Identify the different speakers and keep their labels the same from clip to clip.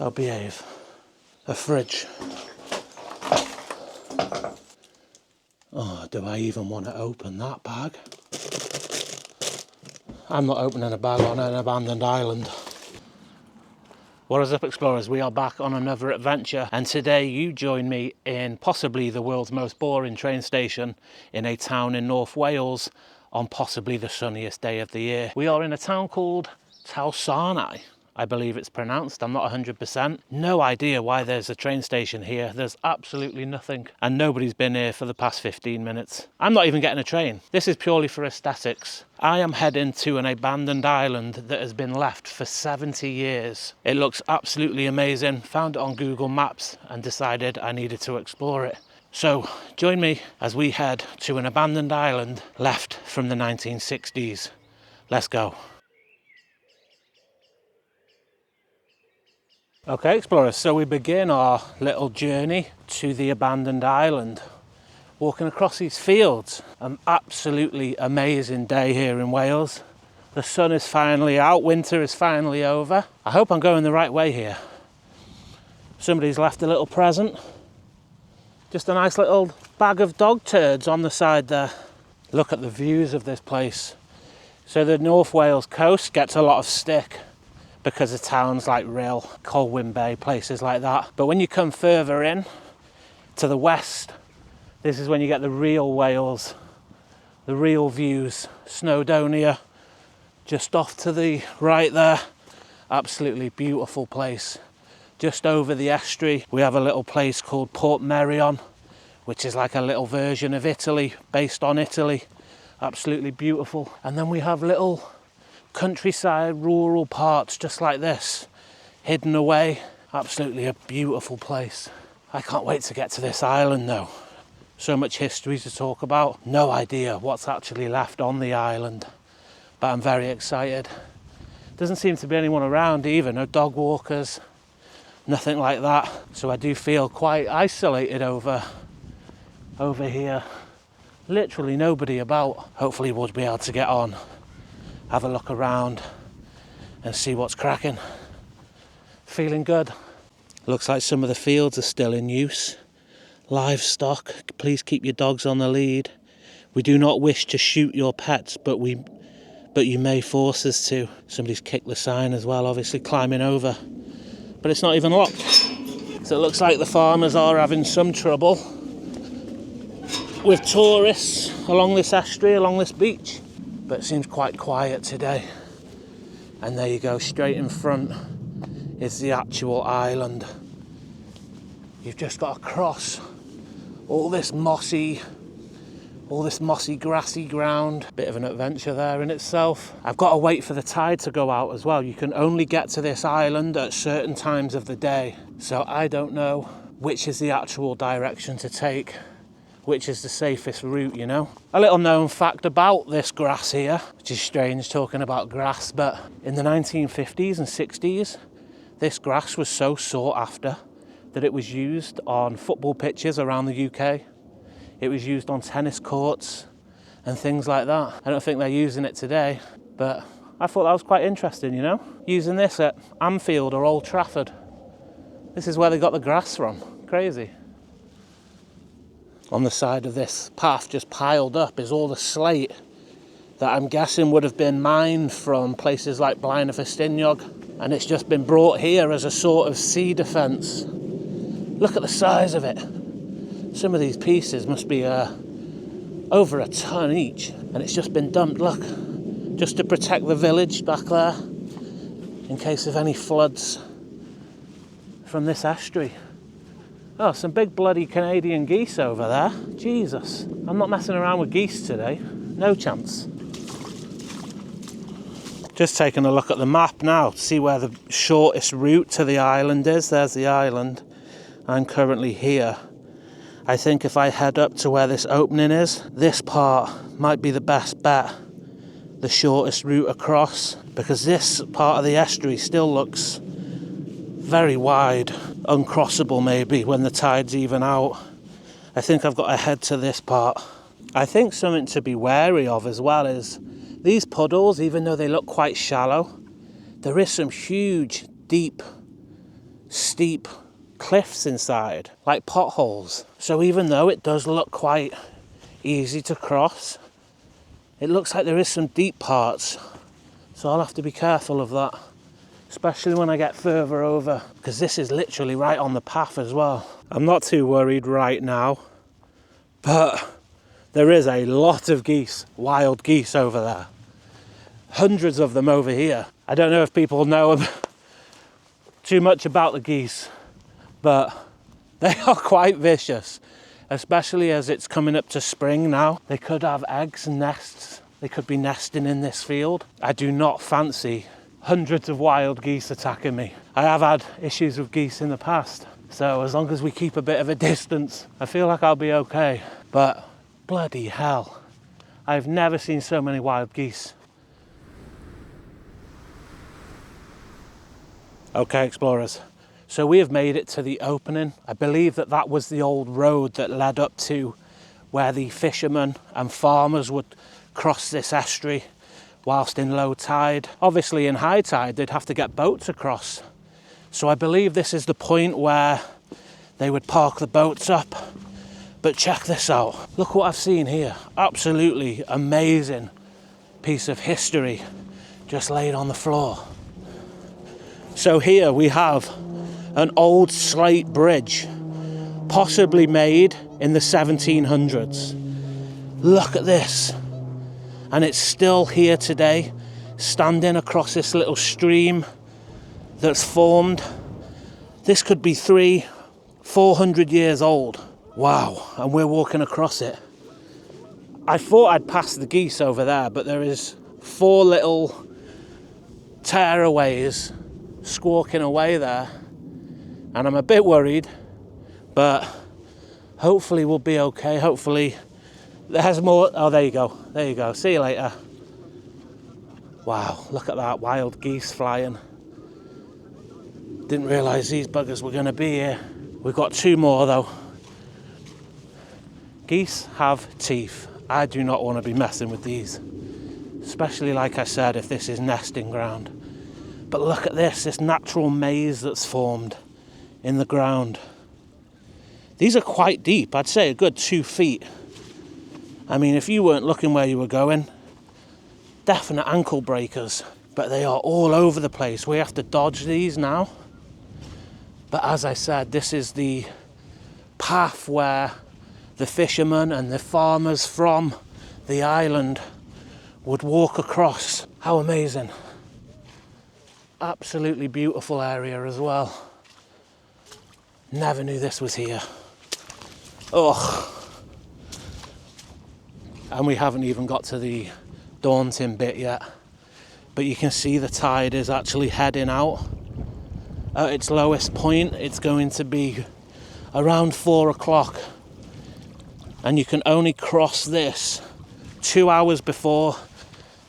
Speaker 1: Oh, behave. A fridge. Oh, do I even want to open that bag? I'm not opening a bag on an abandoned island. What is up, explorers? We are back on another adventure, and today you join me in possibly the world's most boring train station in a town in North Wales on possibly the sunniest day of the year. We are in a town called Talsarnau, I believe it's pronounced. I'm not 100%. No idea why there's a train station here. There's absolutely nothing, and nobody's been here for the past 15 minutes. I'm not even getting a train. This is purely for aesthetics. I am heading to an abandoned island that has been left for 70 years. It looks absolutely amazing. Found it on Google Maps and decided I needed to explore it. So join me as we head to an abandoned island left from the 1960s. Let's go. Okay, explorers, so we begin our little journey to the abandoned island, walking across these fields. An absolutely amazing day here in Wales. The sun is finally out, winter is finally over. I hope I'm going the right way here. Somebody's left a little present. Just a nice little bag of dog turds on the side there. Look at the views of this place. So the North Wales coast gets a lot of stick because of towns like Rhyl, Colwyn Bay, places like that. But when you come further in to the west, this is when you get the real Wales, the real views. Snowdonia, just off to the right there. Absolutely beautiful place. Just over the estuary, we have a little place called Portmeirion, which is like a little version of Italy, based on Italy. Absolutely beautiful. And then we have little countryside, rural parts just like this, hidden away. Absolutely a beautiful place. I can't wait to get to this island though. So much history to talk about. No idea what's actually left on the island, but I'm very excited. Doesn't seem to be anyone around either, no dog walkers, nothing like that. So I do feel quite isolated over here. Literally nobody about. Hopefully we'll be able to get on, have a look around and see what's cracking. Feeling good. Looks like some of the fields are still in use. Livestock, please keep your dogs on the lead. We do not wish to shoot your pets, but you may force us to. Somebody's kicked the sign as well, obviously climbing over. But it's not even locked. So it looks like the farmers are having some trouble with tourists along this estuary, along this beach. But it seems quite quiet today. And there you go, straight in front is the actual island. You've just got to cross all this mossy grassy ground. Bit of an adventure there in itself. I've got to wait for the tide to go out as well. You can only get to this island at certain times of the day. So I don't know which is the actual direction to take, which is the safest route, you know. A little known fact about this grass here, which is strange talking about grass, but in the 1950s and 60s, this grass was so sought after that it was used on football pitches around the UK. It was used on tennis courts and things like that. I don't think they're using it today, but I thought that was quite interesting, you know. Using this at Anfield or Old Trafford. This is where they got the grass from. Crazy. On the side of this path, just piled up, is all the slate that I'm guessing would have been mined from places like Blaen y Festiniog, and it's just been brought here as a sort of sea defence. Look at the size of it. Some of these pieces must be over a ton each, and it's just been dumped, look, just to protect the village back there in case of any floods from this estuary. Oh, some big bloody Canadian geese over there. Jesus. I'm not messing around with geese today. No chance. Just taking a look at the map now to see where the shortest route to the island is. There's the island. I'm currently here. I think if I head up to where this opening is, this part might be the best bet. The shortest route across. Because this part of the estuary still looks very wide, uncrossable maybe when the tide's even out. I think I've got to head to this part. I think something to be wary of as well is these puddles, even though they look quite shallow, there is some huge, deep steep cliffs inside, like potholes. So even though it does look quite easy to cross, it looks like there is some deep parts. So I'll have to be careful of that, especially when I get further over, because this is literally right on the path as well. I'm not too worried right now, but there is a lot of geese, wild geese over there. Hundreds of them over here. I don't know if people know too much about the geese, but they are quite vicious, especially as it's coming up to spring now. They could have eggs and nests. They could be nesting in this field. I do not fancy hundreds of wild geese attacking me. I have had issues with geese in the past, so as long as we keep a bit of a distance, I feel like I'll be okay. But bloody hell, I've never seen so many wild geese. Okay, explorers, so we have made it to the opening. I believe that that was the old road that led up to where the fishermen and farmers would cross this estuary whilst in low tide. Obviously in high tide they'd have to get boats across. So I believe this is the point where they would park the boats up. But check this out. Look what I've seen here. Absolutely amazing piece of history just laid on the floor. So here we have an old slate bridge, possibly made in the 1700s. Look at this. And it's still here today, standing across this little stream that's formed. This could be 300-400 years old. Wow, and we're walking across it. I thought I'd pass the geese over there, but there is 4 little tearaways squawking away there. And I'm a bit worried, but hopefully we'll be okay. Hopefully there's more. Oh, there you go. There you go. See you later. Wow, look at that. Wild geese flying. Didn't realise these buggers were going to be here. We've got 2 more though. Geese have teeth. I do not want to be messing with these. Especially, like I said, if this is nesting ground. But look at this natural maze that's formed in the ground. These are quite deep. I'd say a good 2 feet. I mean, if you weren't looking where you were going, definite ankle breakers. But they are all over the place. We have to dodge these now. But as I said, this is the path where the fishermen and the farmers from the island would walk across. How amazing. Absolutely beautiful area as well. Never knew this was here. Ugh. And we haven't even got to the daunting bit yet. But you can see the tide is actually heading out. At its lowest point, it's going to be around 4 o'clock. And you can only cross this 2 hours before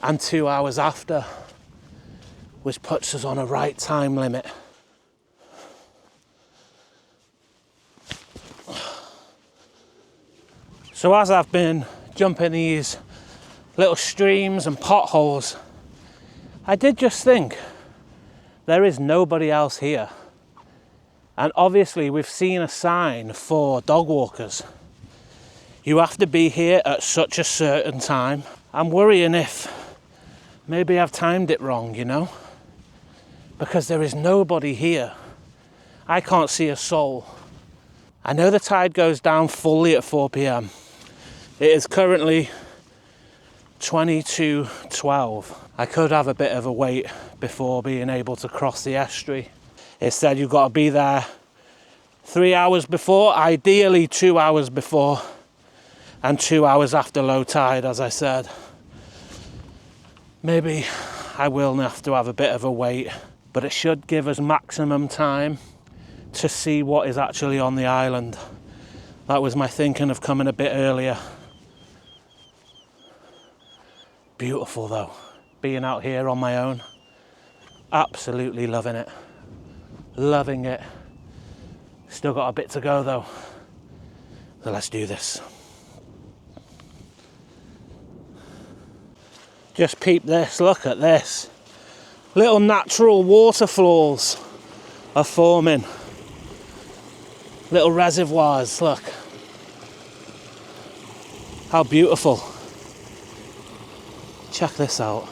Speaker 1: and 2 hours after, which puts us on a right time limit. So as I've been jumping these little streams and potholes, I did just think there is nobody else here. And obviously we've seen a sign for dog walkers. You have to be here at such a certain time. I'm worrying if maybe I've timed it wrong, you know? Because there is nobody here. I can't see a soul. I know the tide goes down fully at 4 p.m. It is currently 20 to 12. I could have a bit of a wait before being able to cross the estuary. It said you've got to be there 3 hours before, ideally 2 hours before, and 2 hours after low tide, as I said. Maybe I will have to have a bit of a wait, but it should give us maximum time to see what is actually on the island. That was my thinking of coming a bit earlier. Beautiful though, being out here on my own. Absolutely loving it. Loving it. Still got a bit to go though. So let's do this. Just peep this, look at this. Little natural waterfalls are forming. Little reservoirs, look. How beautiful. Check this out.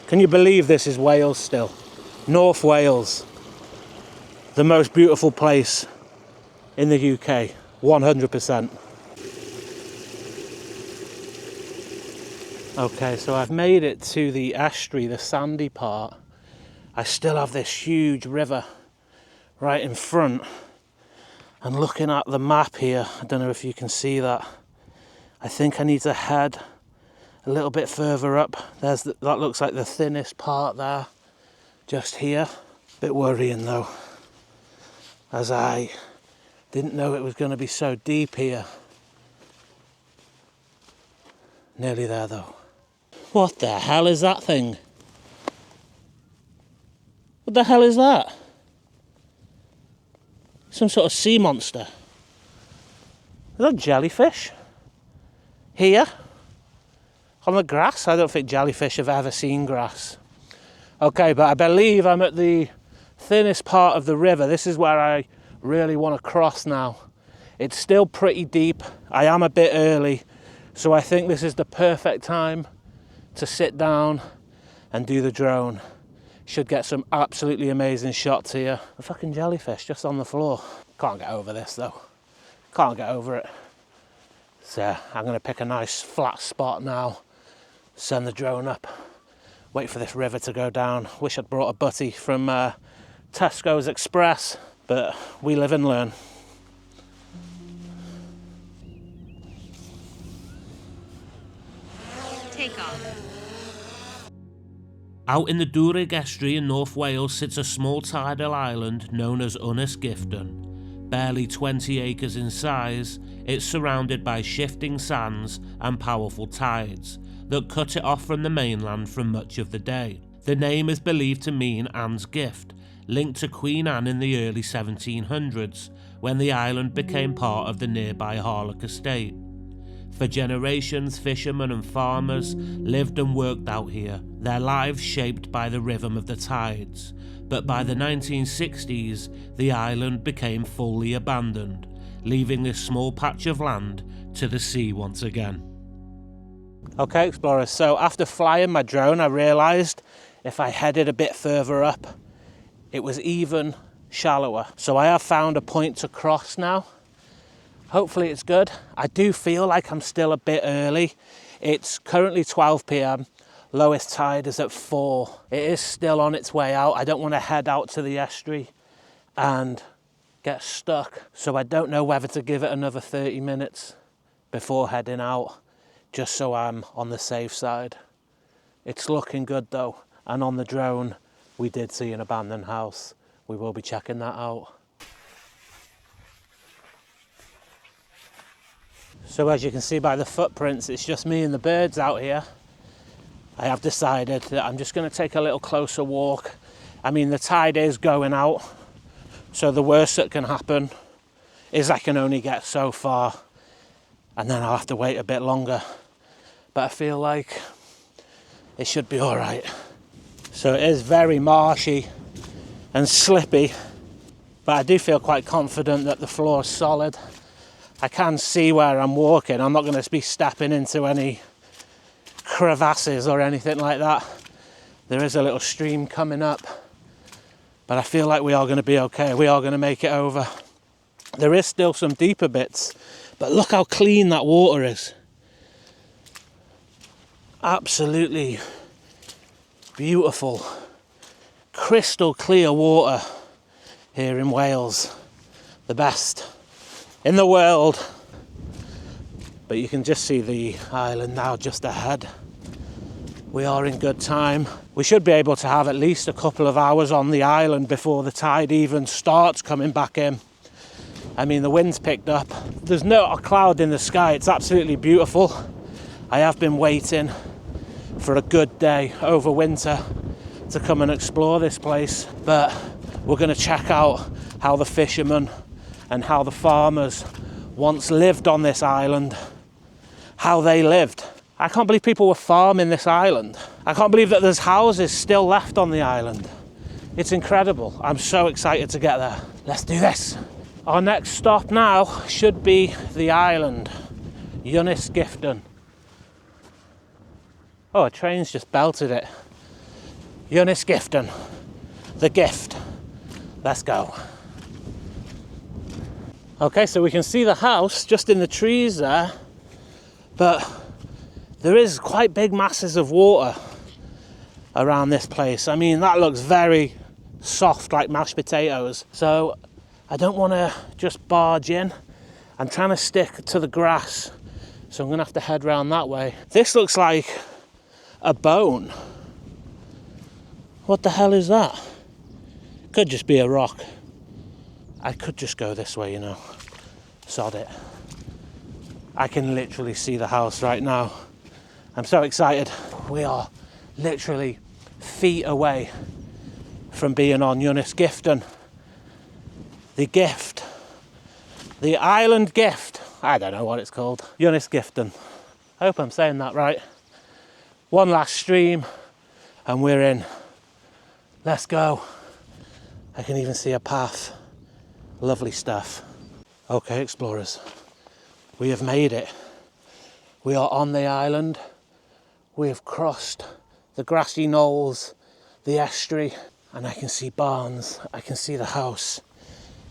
Speaker 1: Can you believe this is Wales still? North Wales. The most beautiful place in the UK. 100%. Okay, so I've made it to the estuary, the sandy part. I still have this huge river right in front. And looking at the map here, I don't know if you can see that. I think I need to head a little bit further up. That looks like the thinnest part there, just here. Bit worrying though, as I didn't know it was going to be so deep here. Nearly there though. What the hell is that thing? What the hell is that? Some sort of sea monster. Is that jellyfish? Here? On the grass? I don't think jellyfish have ever seen grass. Okay, but I believe I'm at the thinnest part of the river. This is where I really want to cross now. It's still pretty deep. I am a bit early, so I think this is the perfect time to sit down and do the drone. Should get some absolutely amazing shots here. A fucking jellyfish just on the floor. Can't get over this though. Can't get over it. So I'm gonna pick a nice flat spot now, send the drone up, wait for this river to go down. Wish I'd brought a butty from Tesco's Express, but we live and learn.
Speaker 2: Take off.
Speaker 1: Out in the Dwyryd Estuary in North Wales sits a small tidal island known as Ynys Gifftan. Barely 20 acres in size, it's surrounded by shifting sands and powerful tides that cut it off from the mainland for much of the day. The name is believed to mean Anne's gift, linked to Queen Anne in the early 1700s, when the island became part of the nearby Harlock estate. For generations, fishermen and farmers lived and worked out here, their lives shaped by the rhythm of the tides. But by the 1960s, the island became fully abandoned, leaving this small patch of land to the sea once again. Okay, explorers, so after flying my drone, I realised if I headed a bit further up, it was even shallower. So I have found a point to cross now. Hopefully it's good. I do feel like I'm still a bit early. It's currently 12 p.m. Lowest tide is at 4. It is still on its way out. I don't want to head out to the estuary and get stuck. So I don't know whether to give it another 30 minutes before heading out, just so I'm on the safe side. It's looking good though. And on the drone, we did see an abandoned house. We will be checking that out. So as you can see by the footprints, it's just me and the birds out here. I have decided that I'm just going to take a little closer walk. I mean, the tide is going out, so the worst that can happen is I can only get so far, and then I'll have to wait a bit longer. But I feel like it should be all right. So it is very marshy and slippy, but I do feel quite confident that the floor is solid. I can see where I'm walking. I'm not going to be stepping into any crevasses or anything like that. There is a little stream coming up, but I feel like we are going to be okay. We are going to make it over. There is still some deeper bits, but look how clean that water is. Absolutely beautiful, crystal clear water here in Wales. The best in the world. But you can just see the island now just ahead. We are in good time. We should be able to have at least a couple of hours on the island before the tide even starts coming back in. I mean, the wind's picked up. There's not a cloud in the sky. It's absolutely beautiful. I have been waiting for a good day over winter to come and explore this place. But we're going to check out how the fishermen and how the farmers once lived on this island, how they lived. I can't believe people were farming this island. I can't believe that there's houses still left on the island. It's incredible. I'm so excited to get there. Let's do this. Our next stop now should be the island, Ynys Gifftan. Oh, a train's just belted it. Ynys Gifftan, the gift. Let's go. Okay, so we can see the house just in the trees there, but there is quite big masses of water around this place. I mean, that looks very soft, like mashed potatoes. So I don't want to just barge in. I'm trying to stick to the grass, so I'm going to have to head round that way. This looks like a bone. What the hell is that? Could just be a rock. I could just go this way, you know. Sod it. I can literally see the house right now. I'm so excited. We are literally feet away from being on Ynys Gifftan. The gift. The island gift. I don't know what it's called. Ynys Gifftan. I hope I'm saying that right. One last stream and we're in. Let's go. I can even see a path. Lovely stuff. Okay, explorers. We have made it. We are on the island. We have crossed the grassy knolls, the estuary, and I can see barns. I can see the house.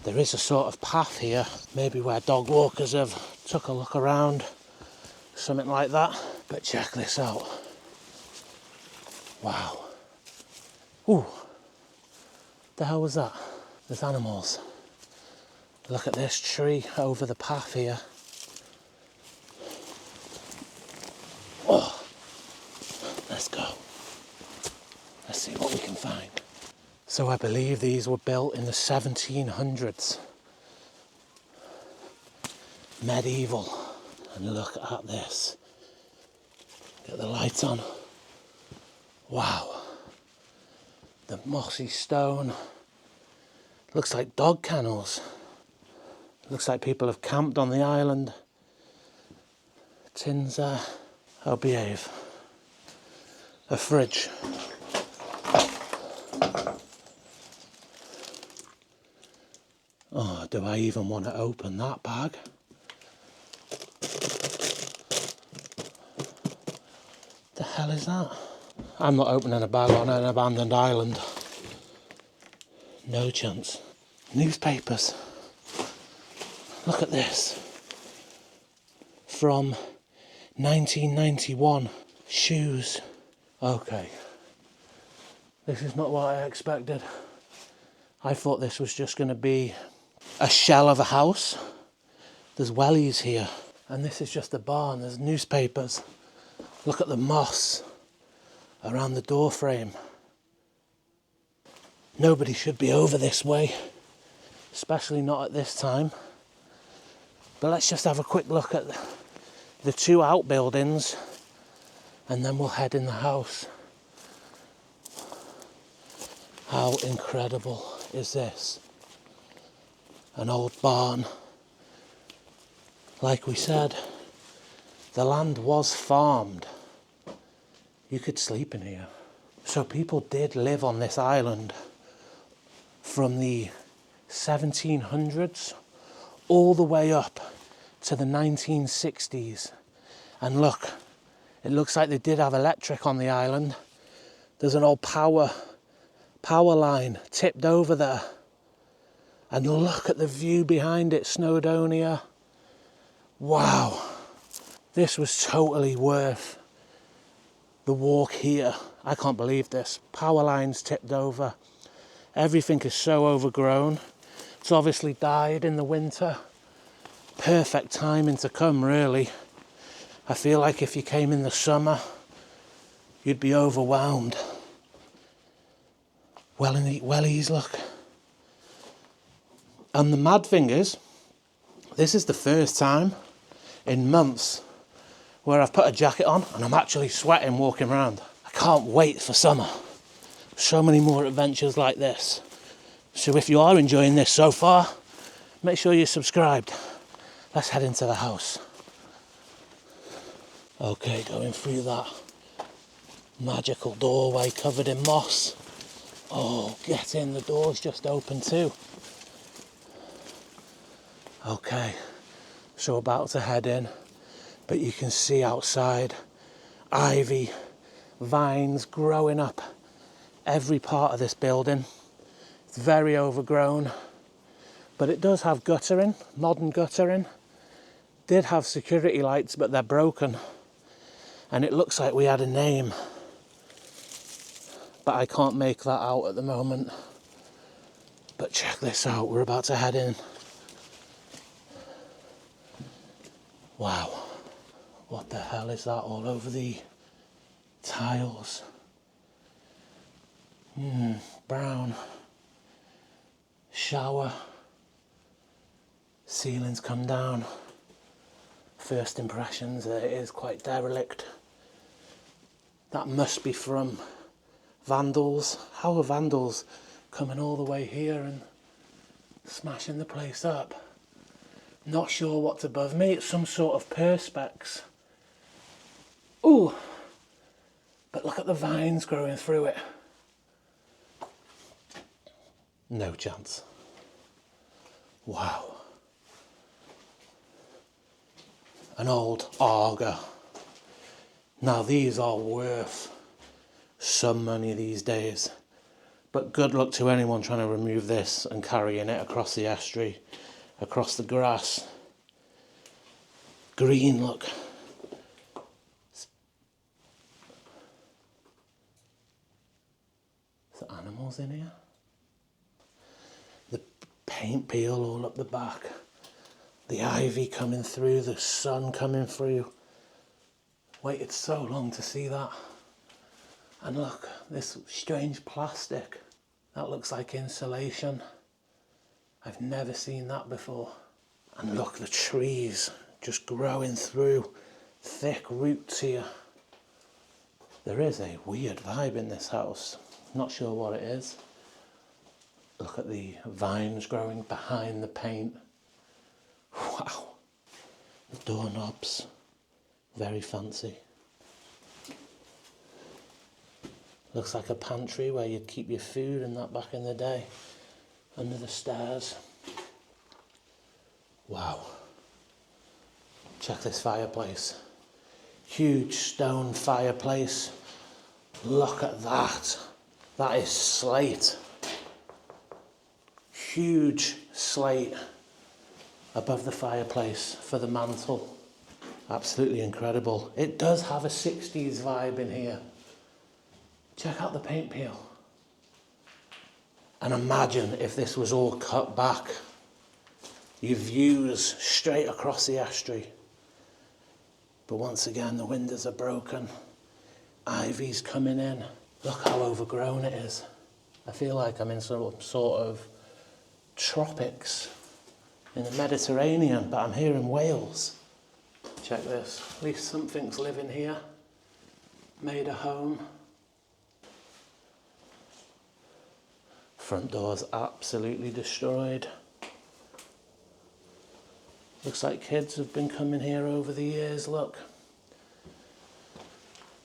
Speaker 1: There is a sort of path here, maybe where dog walkers have took a look around, something like that. But check this out. Wow. Ooh. The hell was that? There's animals. Look at this tree over the path here. Oh, let's go. Let's see what we can find. So I believe these were built in the 1700s. Medieval. And look at this. Get the lights on. Wow. The mossy stone. Looks like dog kennels. Looks like people have camped on the island. Tins there. Oh, behave. A fridge. Oh, do I even want to open that bag? The hell is that? I'm not opening a bag on an abandoned island. No chance. Newspapers. Look at this. From 1991. Shoes. Okay. This is not what I expected. I thought this was just going to be a shell of a house. There's wellies here. And this is just a barn. There's newspapers. Look at the moss around the door frame. Nobody should be over this way. Especially not at this time. But let's just have a quick look at the two outbuildings and then we'll head in the house. How incredible is this? An old barn. Like we said, the land was farmed. You could sleep in here. So people did live on this island from the 1700s all the way up to the 1960s. And look, it looks like they did have electric on the island. There's an old power line tipped over there. And look at the view behind it, Snowdonia. Wow. This was totally worth the walk here. I can't believe this. Power lines tipped over. Everything is so overgrown. It's obviously died in the winter. Perfect timing to come, really. I feel like if you came in the summer, you'd be overwhelmed. Well and eat wellies, look. And the mad thing is, this is the first time in months where I've put a jacket on and I'm actually sweating walking around. I can't wait for summer. So many more adventures like this. So if you are enjoying this so far, make sure you're subscribed. Let's head into the house. Okay, going through that magical doorway covered in moss. Oh, get in, the door's just open too. Okay, so we're about to head in, but you can see outside ivy, vines growing up every part of this building. It's very overgrown, but it does have guttering, modern guttering. Did have security lights, but they're broken. And it looks like we had a name, but I can't make that out at the moment. But check this out, we're about to head in. Wow, what the hell is that all over the tiles? Brown. Shower. Ceilings come down. First impressions, it is quite derelict. That must be from vandals. How are vandals coming all the way here and smashing the place up? Not sure what's above me. It's some sort of perspex. Ooh, but look at the vines growing through it. No chance. Wow. An old auger. Now these are worth some money these days, but good luck to anyone trying to remove this and carrying it across the estuary, across the grass. Green, look. Is there animals in here? The paint peel all up the back. The ivy coming through, the sun coming through. Waited so long to see that. And look, this strange plastic. That looks like insulation. I've never seen that before. And look, the trees just growing through, thick roots here. There is a weird vibe in this house. Not sure what it is. Look at the vines growing behind the paint. Wow. The doorknobs, very fancy. Looks like a pantry where you'd keep your food and that back in the day. Under the stairs. Wow. Check this fireplace. Huge stone fireplace. Look at that. That is slate. Huge slate above the fireplace for the mantle. Absolutely incredible. It does have a 60s vibe in here. Check out the paint peel. And imagine if this was all cut back. Your views straight across the estuary. But once again, the windows are broken. Ivy's coming in. Look how overgrown it is. I feel like I'm in some sort of tropics in the Mediterranean, but I'm here in Wales. Check this. At least something's living here. Made a home. Front door's absolutely destroyed. Looks like kids have been coming here over the years, look.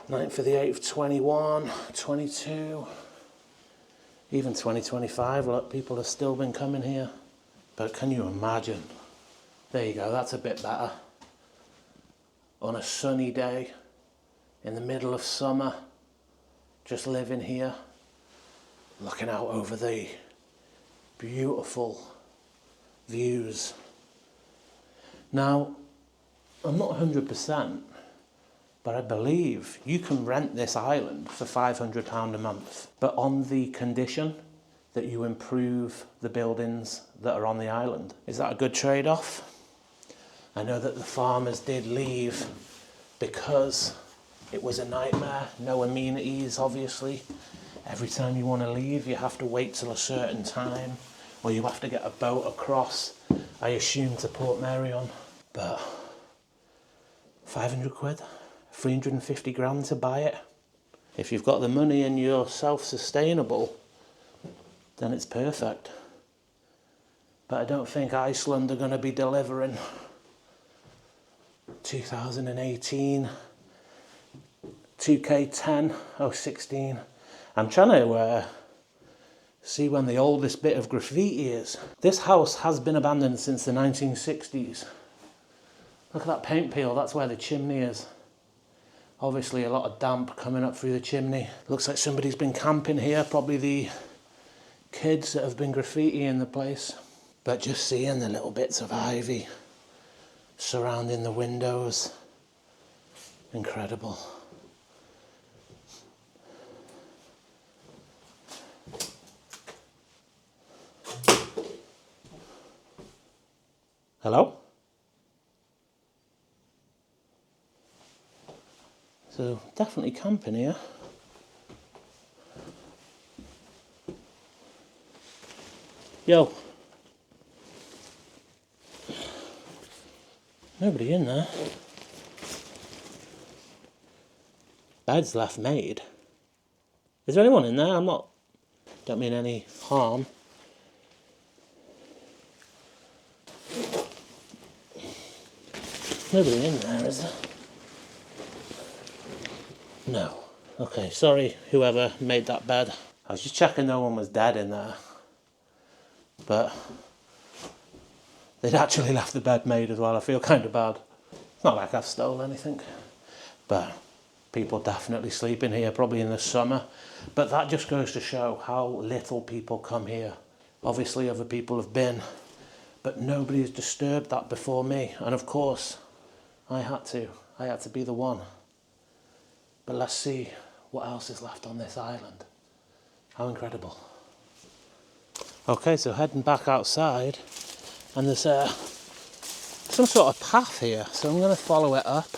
Speaker 1: 9th of the 8th, 21, 22, even 2025, look, people have still been coming here. But can you imagine? There you go, that's a bit better. On a sunny day, in the middle of summer, just living here, looking out over the beautiful views. Now, I'm not 100%, but I believe you can rent this island for £500 a month, but on the condition that you improve the buildings that are on the island. Is that a good trade-off? I know that the farmers did leave because it was a nightmare, no amenities obviously. Every time you want to leave you have to wait till a certain time, or you have to get a boat across, I assume to Port Merion. But 500 quid, 350 grand to buy it. If you've got the money and you're self-sustainable, then it's perfect. But I don't think Iceland are going to be delivering. 2018, 2K10, 16. I'm trying to See when the oldest bit of graffiti is. This house has been abandoned since the 1960s. Look at that paint peel, that's where the chimney is. Obviously a lot of damp coming up through the chimney. Looks like somebody's been camping here, probably the kids that have been graffitiing the place. But just seeing the little bits of ivy surrounding the windows. Incredible. Hello? So definitely camping here. Yo. Nobody in there. Bed's left made. Is there anyone in there? Don't mean any harm. Nobody in there, is there? No. Okay, sorry whoever made that bed. I was just checking no one was dead in there. But they'd actually left the bed made as well. I feel kind of bad. It's not like I've stolen anything. But people definitely sleep in here, probably in the summer. But that just goes to show how little people come here. Obviously other people have been, but nobody's disturbed that before me. And of course, I had to be the one. But let's see what else is left on this island. How incredible. Okay, so heading back outside, and there's some sort of path here, so I'm going to follow it up,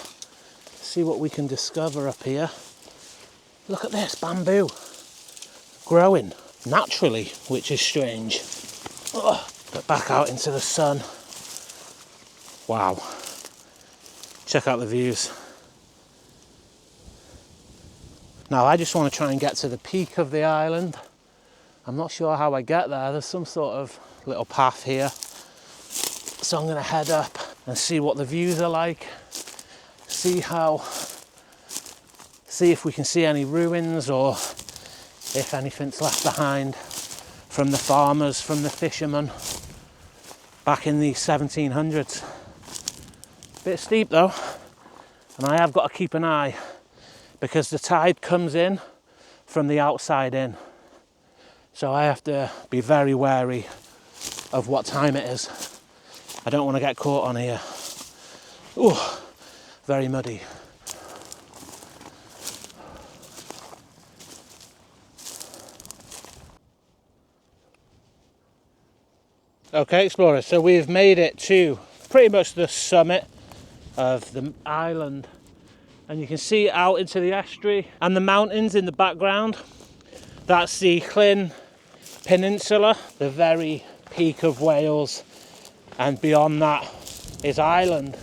Speaker 1: see what we can discover up here. Look at this, bamboo, growing naturally, which is strange. But back out into the sun. Wow. Check out the views. Now I just want to try and get to the peak of the island. I'm not sure how I get there. There's some sort of little path here. So I'm going to head up and see what the views are like. See if we can see any ruins or if anything's left behind from the farmers, from the fishermen back in the 1700s. Bit steep though, and I have got to keep an eye because the tide comes in from the outside in. So I have to be very wary of what time it is. I don't want to get caught on here. Ooh, very muddy. Okay, explorers, so we've made it to pretty much the summit of the island. And you can see out into the estuary and the mountains in the background. That's the Llyn Peninsula, the very peak of Wales, and beyond that is Ireland.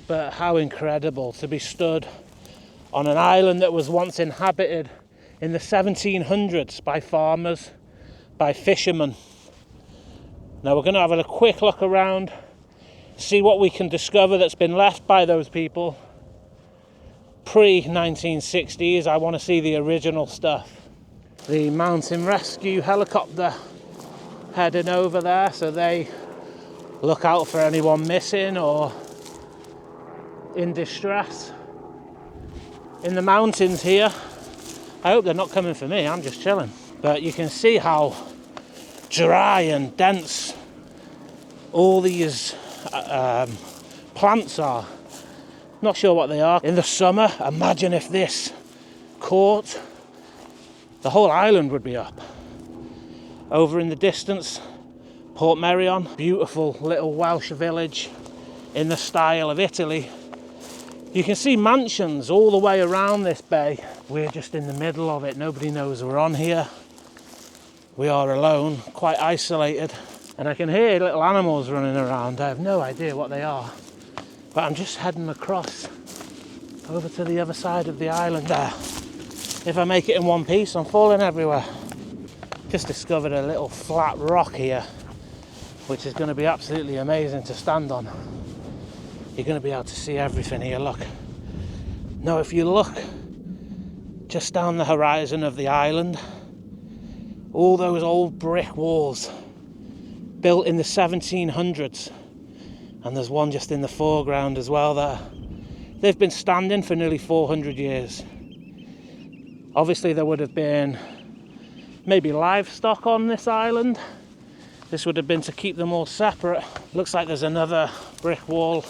Speaker 1: But how incredible to be stood on an island that was once inhabited in the 1700s by farmers, by fishermen. Now we're going to have a quick look around, see what we can discover that's been left by those people pre-1960s. I want to see the original stuff. The mountain rescue helicopter heading over there, so they look out for anyone missing or in distress. In the mountains here, I hope they're not coming for me, I'm just chilling. But you can see how dry and dense all these plants are. Not sure what they are. In the summer, imagine if this caught, the whole island would be up. Over in the distance, Port Merion, beautiful little Welsh village in the style of Italy. You can see mansions all the way around this bay. We're just in the middle of it. Nobody knows we're on here. We are alone, quite isolated. And I can hear little animals running around. I have no idea what they are. But I'm just heading across over to the other side of the island there. If I make it in one piece, I'm falling everywhere. Just discovered a little flat rock here, which is going to be absolutely amazing to stand on. You're going to be able to see everything here, look. Now if you look just down the horizon of the island, All those old brick walls built in the 1700s, and there's one just in the foreground as well there. They've been standing for nearly 400 years. Obviously there would have been maybe livestock on this island. This would have been to keep them all separate. Looks like there's another brick wall,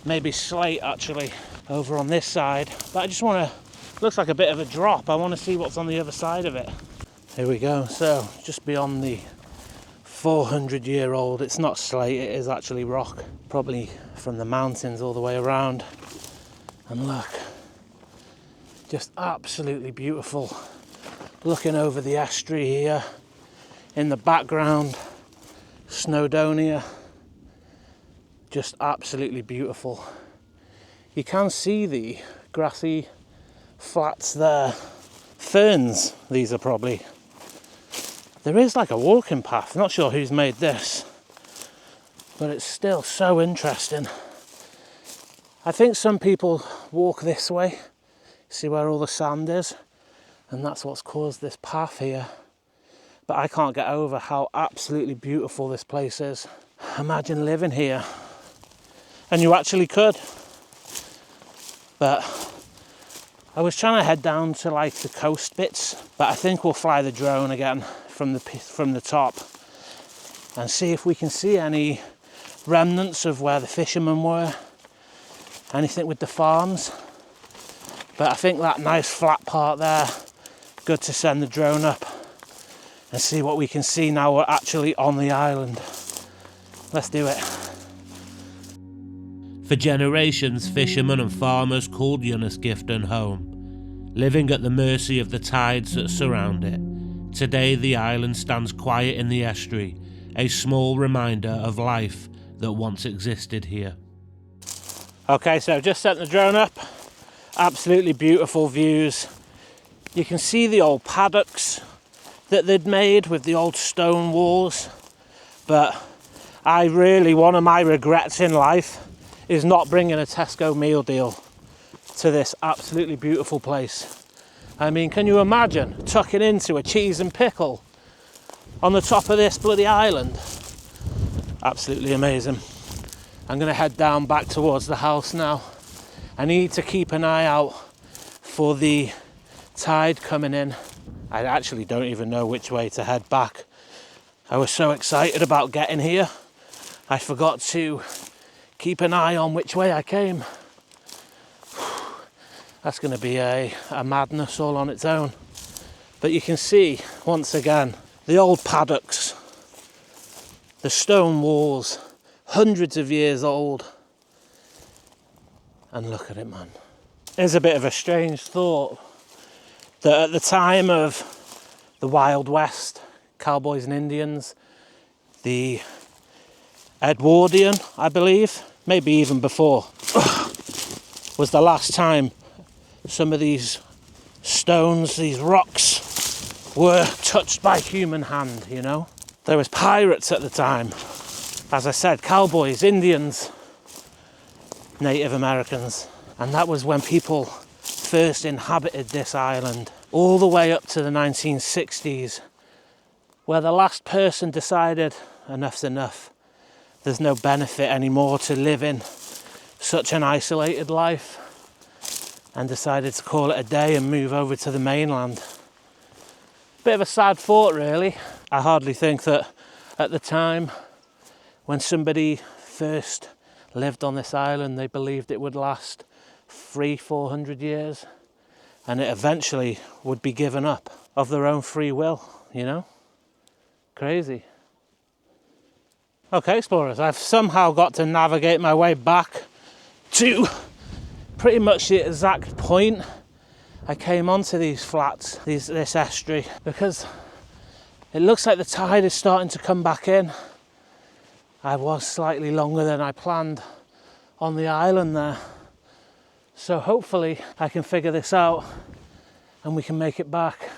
Speaker 1: maybe slate actually, over on this side. But I just want to, looks like a bit of a drop. I want to see what's on the other side of it. Here we go. So just beyond the 400-year-old, it's not slate, it is actually rock. Probably from the mountains all the way around. And look, just absolutely beautiful. Looking over the estuary here. In the background, Snowdonia. Just absolutely beautiful. You can see the grassy flats there. Ferns, these are probably. There is like a walking path. Not sure who's made this, but it's still so interesting. I think some people walk this way. See where all the sand is? And that's what's caused this path here. But I can't get over how absolutely beautiful this place is. Imagine living here. And you actually could. But I was trying to head down to like the coast bits, but I think we'll fly the drone again from the top and see if we can see any remnants of where the fishermen were. Anything with the farms. But I think that nice flat part there, good to send the drone up and see what we can see now we're actually on the island. Let's do it.
Speaker 2: For generations, fishermen and farmers called Ynys Gifftan home, living at the mercy of the tides that surround it. Today the island stands quiet in the estuary, a small reminder of life that once existed here.
Speaker 1: Okay, so I've just sent the drone up. Absolutely beautiful views. You can see the old paddocks that they'd made with the old stone walls. But one of my regrets in life is not bringing a Tesco meal deal to this absolutely beautiful place. I mean, can you imagine tucking into a cheese and pickle on the top of this bloody island? Absolutely amazing. I'm going to head down back towards the house now. I need to keep an eye out for the tide coming in. I actually don't even know which way to head back. I was so excited about getting here, I forgot to keep an eye on which way I came. That's going to be a madness all on its own. But you can see, once again, the old paddocks, the stone walls, hundreds of years old. And look at it, man. It's a bit of a strange thought that at the time of the Wild West, cowboys and Indians, the Edwardian, I believe, maybe even before, was the last time some of these stones, these rocks, were touched by human hand, you know. There was pirates at the time. As I said, cowboys, Indians, Native Americans. And that was when people first inhabited this island, all the way up to the 1960s, where the last person decided enough's enough. There's no benefit anymore to living such an isolated life, and decided to call it a day and move over to the mainland. Bit of a sad thought, really. I hardly think that at the time when somebody first lived on this island, they believed it would last 300-400 years, and it eventually would be given up of their own free will, you know? Crazy. Okay, explorers, I've somehow got to navigate my way back to pretty much the exact point I came onto these flats, this estuary, because it looks like the tide is starting to come back in. I was slightly longer than I planned on the island there. So hopefully I can figure this out and we can make it back.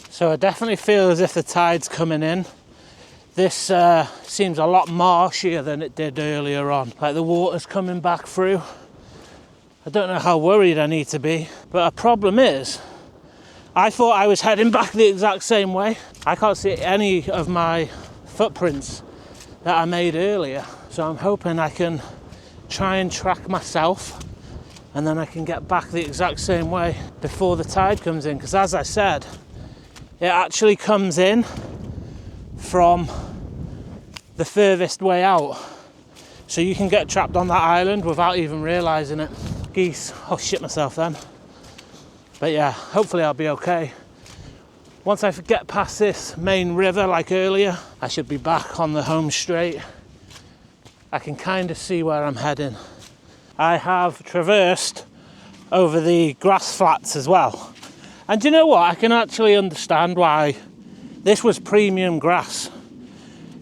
Speaker 1: So I definitely feel as if the tide's coming in. This seems a lot marshier than it did earlier on. Like the water's coming back through. I I don't know how worried I need to be, but a problem is, I thought I was heading back the exact same way. I can't see any of my footprints that I made earlier, so I'm hoping I can try and track myself and then I can get back the exact same way before the tide comes in, because as I said, it actually comes in from the furthest way out, so you can get trapped on that island without even realising it. Geese, I'll shit myself then. But yeah, hopefully I'll be okay. Once I get past this main river like earlier, I should be back on the home straight. I can kind of see where I'm heading. I have traversed over the grass flats as well. And do you know what? I can actually understand why this was premium grass.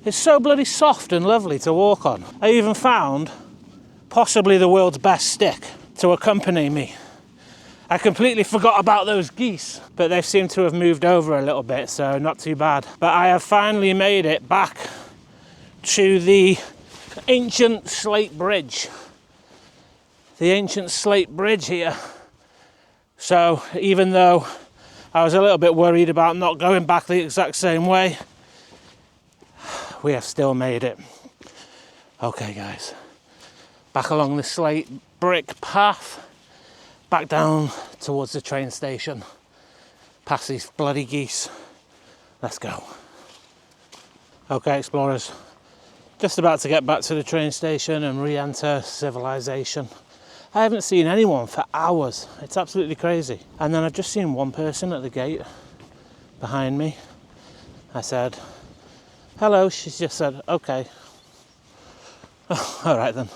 Speaker 1: It's so bloody soft and lovely to walk on. I even found possibly the world's best stick to accompany me. I completely forgot about those geese, but they seem to have moved over a little bit, so not too bad. But I have finally made it back to the ancient slate bridge. The ancient slate bridge here. So even though I was a little bit worried about not going back the exact same way, we have still made it. Okay guys, back along the slate brick path, back down towards the train station, past these bloody geese. Let's go. Okay explorers, just about to get back to the train station and re-enter civilization. I haven't seen anyone for hours. It's absolutely crazy. And then I've just seen one person at the gate behind me. I said, hello. She's just said, okay. Oh, all right then.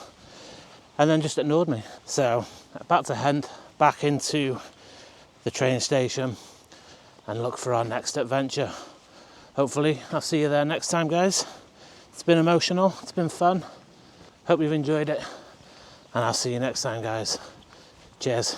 Speaker 1: And then just ignored me. So, about to head back into the train station and look for our next adventure. Hopefully, I'll see you there next time, guys. It's been emotional. It's been fun. Hope you've enjoyed it. And I'll see you next time, guys. Cheers.